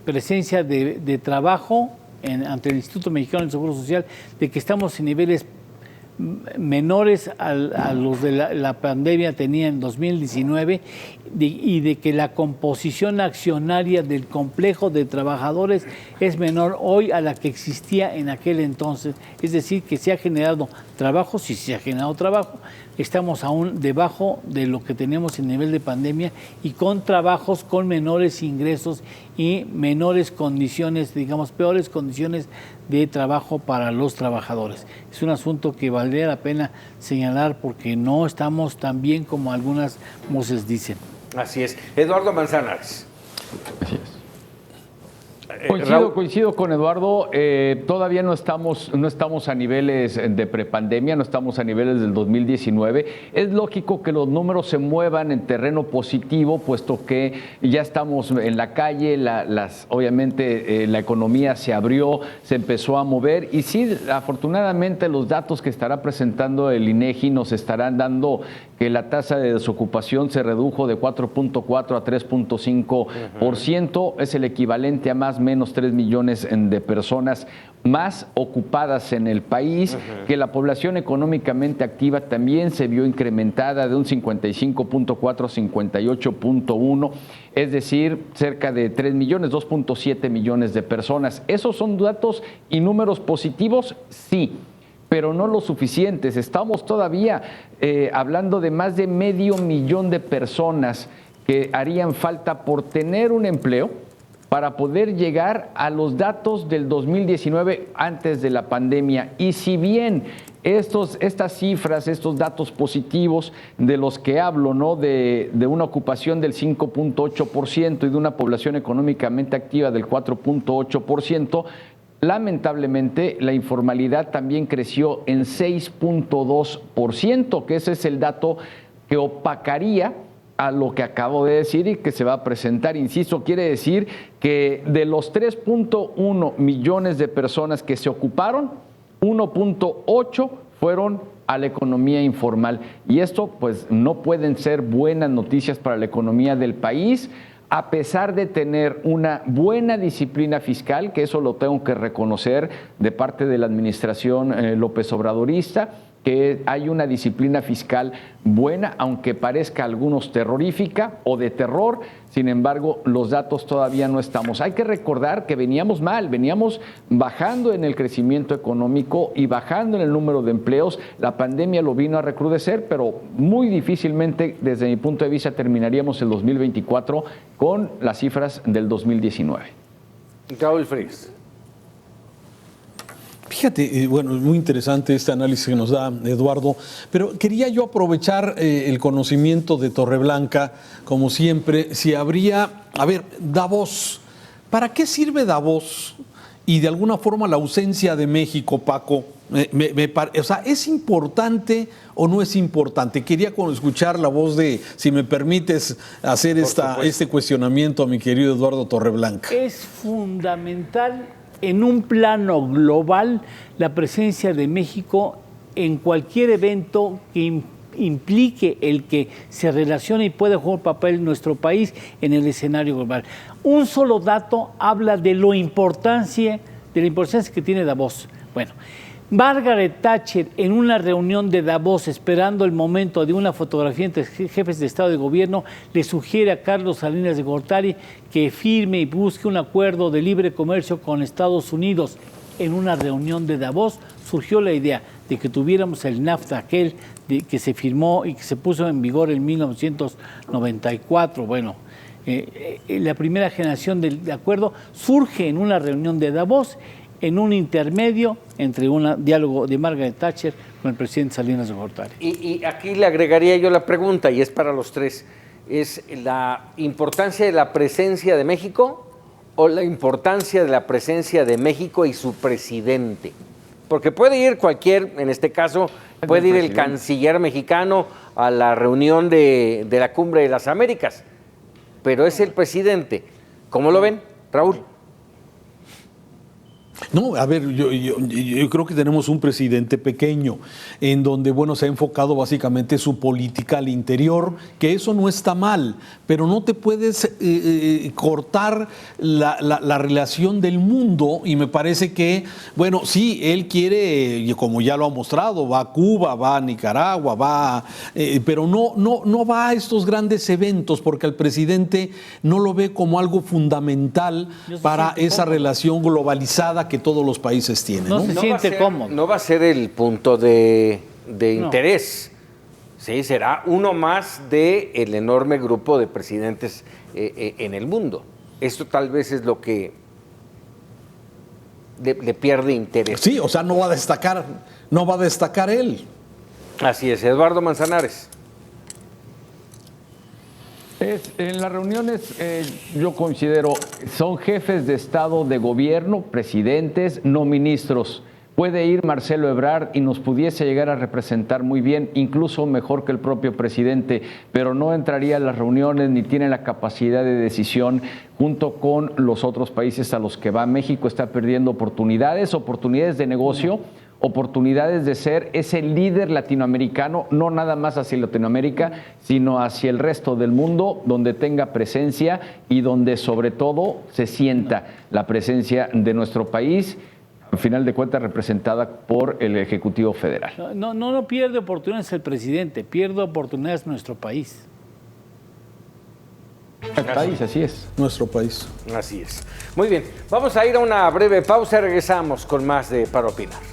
presencia de trabajo ante el Instituto Mexicano del Seguro Social, de que estamos en niveles menores a los de la pandemia tenía en 2019 y de que la composición accionaria del complejo de trabajadores es menor hoy a la que existía en aquel entonces. Es decir, que se ha generado trabajo, sí se ha generado trabajo, estamos aún debajo de lo que teníamos en nivel de pandemia y con trabajos con menores ingresos y menores condiciones, digamos, peores condiciones de trabajo para los trabajadores. Es un asunto que valdría la pena señalar porque no estamos tan bien como algunas voces dicen. Así es. Eduardo Manzanares. Así es. Raúl. Coincido con Eduardo, todavía no estamos a niveles de prepandemia, no estamos a niveles del 2019. Es lógico que los números se muevan en terreno positivo, puesto que ya estamos en la calle, obviamente la economía se abrió, se empezó a mover y sí, afortunadamente los datos que estará presentando el INEGI nos estarán dando que la tasa de desocupación se redujo de 4.4 a 3.5%, es el equivalente a más o menos 3 millones de personas más ocupadas en el país, que la población económicamente activa también se vio incrementada de un 55.4 a 58.1, es decir, cerca de 3 millones, 2.7 millones de personas. ¿Esos son datos y números positivos? Sí, pero no lo suficientes. Estamos todavía hablando de más de 500,000 de personas que harían falta por tener un empleo para poder llegar a los datos del 2019 antes de la pandemia. Y si bien estas cifras, estos datos positivos de los que hablo, ¿no? de una ocupación del 5.8% y de una población económicamente activa del 4.8%, lamentablemente la informalidad también creció en 6.2%, que ese es el dato que opacaría a lo que acabo de decir y que se va a presentar. Insisto, quiere decir que de los 3.1 millones de personas que se ocuparon, 1.8 fueron a la economía informal. Y esto pues no pueden ser buenas noticias para la economía del país, a pesar de tener una buena disciplina fiscal, que eso lo tengo que reconocer de parte de la administración López Obradorista, que hay una disciplina fiscal buena, aunque parezca a algunos terrorífica o de terror. Sin embargo, los datos todavía no estamos. Hay que recordar que veníamos mal, veníamos bajando en el crecimiento económico y bajando en el número de empleos. La pandemia lo vino a recrudecer, pero muy difícilmente, desde mi punto de vista, terminaríamos el 2024 con las cifras del 2019. Raúl Frías. Fíjate, bueno, es muy interesante este análisis que nos da Eduardo, pero quería yo aprovechar el conocimiento de Torreblanca, como siempre, si habría, Davos, ¿para qué sirve Davos? Y de alguna forma la ausencia de México, Paco, o sea, ¿es importante o no es importante? Quería escuchar la voz de, si me permites, hacer este cuestionamiento a mi querido Eduardo Torreblanca. Es fundamental en un plano global la presencia de México en cualquier evento que implique el que se relacione y pueda jugar papel nuestro país en el escenario global. Un solo dato habla de la importancia que tiene Davos. Bueno, Margaret Thatcher, en una reunión de Davos, esperando el momento de una fotografía entre jefes de Estado y Gobierno, le sugiere a Carlos Salinas de Gortari que firme y busque un acuerdo de libre comercio con Estados Unidos. En una reunión de Davos surgió la idea de que tuviéramos el NAFTA, aquel que se firmó y que se puso en vigor en 1994. Bueno, la primera generación del acuerdo surge en una reunión de Davos, en un intermedio entre un diálogo de Margaret Thatcher con el presidente Salinas de Gortari. Y aquí le agregaría yo la pregunta, y es para los tres, ¿es la importancia de la presencia de México o la importancia de la presencia de México y su presidente? Porque puede ir cualquier, en este caso, puede ir el canciller mexicano a la reunión de la Cumbre de las Américas, pero es el presidente. ¿Cómo lo ven, Raúl? No, a ver, yo creo que tenemos un presidente pequeño, en donde, bueno, se ha enfocado básicamente su política al interior, que eso no está mal, pero no te puedes cortar la relación del mundo, y me parece que, bueno, sí, él quiere, como ya lo ha mostrado, va a Cuba, va a Nicaragua, pero no va a estos grandes eventos, porque al presidente no lo ve como algo fundamental para esa relación globalizada que todos los países tienen. No se siente cómodo. No va a ser el punto de interés. Sí, será uno más del enorme grupo de presidentes en el mundo. Esto tal vez es lo que le pierde interés. Sí, o sea, no va a destacar él. Así es, Eduardo Manzanares. En las reuniones, yo considero, son jefes de Estado, de gobierno, presidentes, no ministros. Puede ir Marcelo Ebrard y nos pudiese llegar a representar muy bien, incluso mejor que el propio presidente, pero no entraría a las reuniones ni tiene la capacidad de decisión junto con los otros países a los que va. México está perdiendo oportunidades de negocio, oportunidades de ser ese líder latinoamericano, no nada más hacia Latinoamérica, sino hacia el resto del mundo, donde tenga presencia y donde sobre todo se sienta la presencia de nuestro país, al final de cuentas representada por el Ejecutivo Federal. No pierde oportunidades el presidente, pierde oportunidades nuestro país. El país, así es. Nuestro país. Así es. Muy bien, vamos a ir a una breve pausa y regresamos con más de Para Opinar.